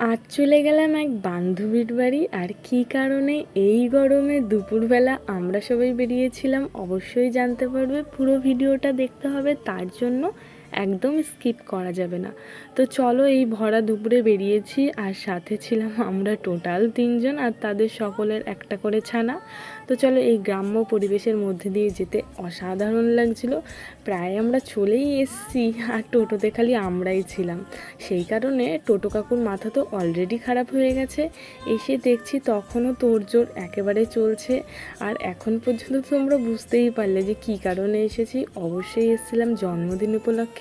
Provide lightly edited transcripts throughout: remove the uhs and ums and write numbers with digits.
আজ চলে গেলাম এক বান্ধবীর বাড়ি। আর কী কারণে এই গরমে দুপুরবেলা আমরা সবাই বেরিয়েছিলাম অবশ্যই জানতে পারবে, পুরো ভিডিওটা দেখতে হবে, তার জন্য একদম স্কিপ করা যাবে না। তো চলো, এই ভরা দুপুরে বেরিয়েছি আর সাথে ছিলাম আমরা টোটাল 3 জন আর তাদের সকলের একটা করে ছানা। তো চলো, এই গ্রাম্য পরিবেশের মধ্যে দিয়ে যেতে অসাধারণ লাগছিল। প্রায় আমরা চলেই এসছি আর টোটোতে খালি আমরাই ছিলাম, সেই কারণে টোটো কাকুর মাথা তো অলরেডি খারাপ হয়ে গেছে। এসে দেখছি তখনও তোড়জোড় একেবারে চলছে। আর এখন পর্যন্ত তোমরা বুঝতেই পারলে যে কী কারণে এসেছি। অবশ্যই এসেছিলাম জন্মদিন উপলক্ষে।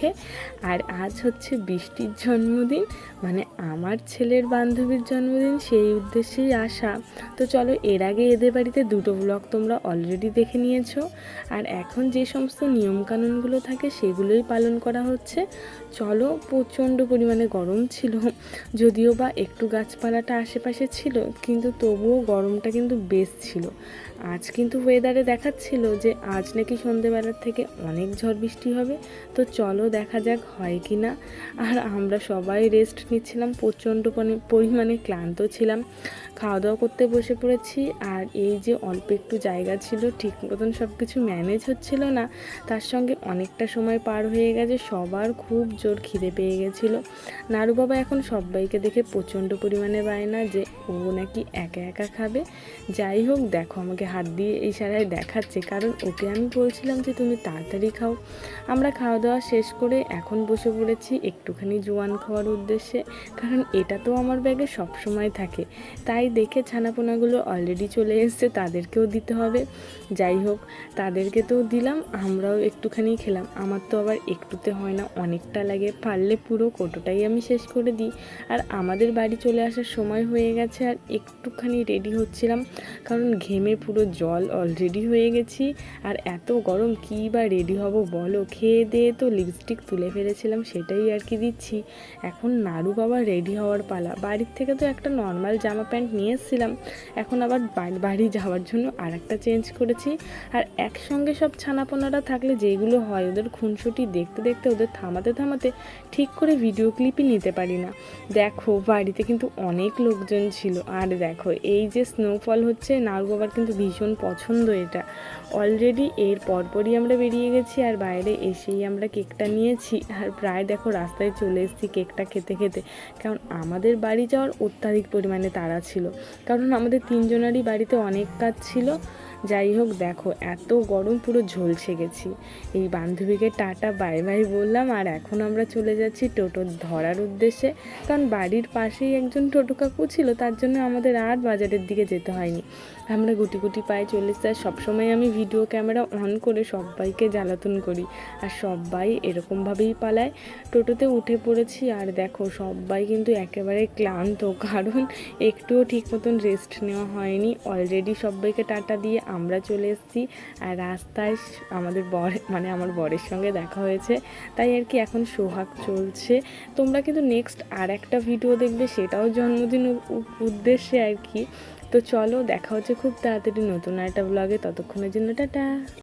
আর আজ হচ্ছে বৃষ্টির জন্মদিন, মানে আমার ছেলের বান্ধবীর জন্মদিন, সেই উদ্দেশ্যেই আসা। তো চলো, এর আগে এদের বাড়িতে 2টো ব্লগ তোমরা অলরেডি দেখে নিয়েছো। আর এখন যে সমস্ত নিয়মকানুনগুলো থাকে সেগুলোই পালন করা হচ্ছে। চলো, প্রচণ্ড পরিমাণে গরম ছিল, যদিও বা একটু গাছপালাটা আশেপাশে ছিল, কিন্তু তবুও গরমটা কিন্তু বেশ ছিল। আজ কিন্তু ওয়েদারে দেখাচ্ছিল যে আজ নাকি সন্ধেবেলার থেকে অনেক ঝড় বৃষ্টি হবে। তো চলো দেখা যাক হয় কি না। আর আমরা সবাই রেস্ট নিচ্ছিলাম, প্রচণ্ড পরিমাণে ক্লান্ত ছিলাম। খাওয়া দাওয়া করতে বসে পড়েছি। আর এই যে অল্প একটু জায়গা ছিল, ঠিক মতন সব কিছু ম্যানেজ হচ্ছিল না, তার সঙ্গে অনেকটা সময় পার হয়ে গেছে। সবার খুব জোর খিদে পেয়ে গেছিলো। নাড়ু বাবা এখন সবাইকে দেখে প্রচণ্ড পরিমাণে বায়না যে ও নাকি একা একা খাবে। যাই হোক, দেখো আমাকে হাত দিয়ে ইশারায় দেখাচ্ছে, কারণ ওকে আমি বলছিলাম যে তুমি তাড়াতাড়ি খাও। আমরা খাওয়া দাওয়া শেষ করে এখন বসে পড়েছি একটুখানি জোয়ান খাওয়ার উদ্দেশ্যে, কারণ এটা তো আমার ব্যাগে সব সময় থাকে। তাই দেখে ছানাপোনাগুলো অলরেডি চলে এসছে, তাদেরকেও দিতে হবে। যাই হোক, তাদেরকে তো দিলাম, আমরাও একটুখানি খেলাম। আমার তো আবার একটুতে হয় না, অনেকটা লাগে, পারলে পুরো কোটোটাই আমি শেষ করে দিই। আর আমাদের বাড়ি চলে আসার সময় হয়ে গেছে, আর একটুখানি রেডি হচ্ছিলাম, কারণ ঘেমে পুরো জল অলরেডি হয়ে গেছি। আর এত গরম কী বা রেডি হব বলো, খেয়ে দিয়ে তো লিপস্টিক তুলে ফেলেছিলাম, সেটাই আর কি দিচ্ছি। এখন নাড়ু বাবা রেডি হওয়ার পালা। বাড়ির থেকে তো একটা নর্মাল জামা প্যান্ট নিয়ে এসেছিলাম, এখন আবার বাড়ি যাওয়ার জন্য আর একটা চেঞ্জ করেছি। আর একসঙ্গে সব ছানাপোনারা থাকলে যেগুলো হয়, ওদের খুনসুটি দেখতে দেখতে ওদের থামাতে থামাতে ঠিক করে ভিডিও ক্লিপই নিতে পারি না। দেখো, বাড়িতে কিন্তু অনেক লোকজন ছিল। আর দেখো, এই যে স্নোফল হচ্ছে, নাড়ু বাবার কিন্তু ভীষণ পছন্দ এটা। অলরেডি এর পরপরই আমরা বেরিয়ে গেছি, আর বাইরে এসেই আমরা কেকটা নিয়েছি। আর প্রায় দেখো রাস্তায় চলে এসেছি কেকটা খেতে খেতে, কারণ আমাদের বাড়ি যাওয়ার অত্যাধিক পরিমাণে তাড়া ছিল, কারণ আমাদের 3জনেরই বাড়িতে অনেক কাজ ছিল। যাই হোক, দেখো এত গরম, পুরো ঝলসে গেছি। এই বান্ধবীকে টাটা বাই বাই বললাম, আর এখন আমরা চলে যাচ্ছি টোটো ধরার উদ্দেশ্যে, কারণ বাড়ির পাশেই একজন টোটো কাকু ছিল, তার জন্য আমাদের আর বাজারের দিকে যেতে হয়নি। আমরা গুটি গুটি পায়ে চলে এসেছি। আর সবসময় আমি ভিডিও ক্যামেরা অন করে সবাইকে জ্বালাতন করি, আর সবাই এরকমভাবেই পালায়। টোটোতে উঠে পড়েছি, আর দেখো সবাই কিন্তু একেবারে ক্লান্ত, কারণ একটুও ঠিক মতন রেস্ট নেওয়া হয়নি। অলরেডি সবাইকে টাটা দিয়ে আমরা চলে এসেছি। আর রাস্তায় আমাদের আমার বরের সঙ্গে দেখা হয়েছে, তাই আর কি এখন সোহাগ চলছে। তোমরা কিন্তু নেক্সট আর একটা ভিডিও দেখবে, সেটাও জন্মদিন উদ্দেশ্যে আর কি। তো চলো, দেখা হচ্ছে খুব তাড়াতাড়ি নতুন একটা ব্লগে। ততক্ষণের জন্য টাটা।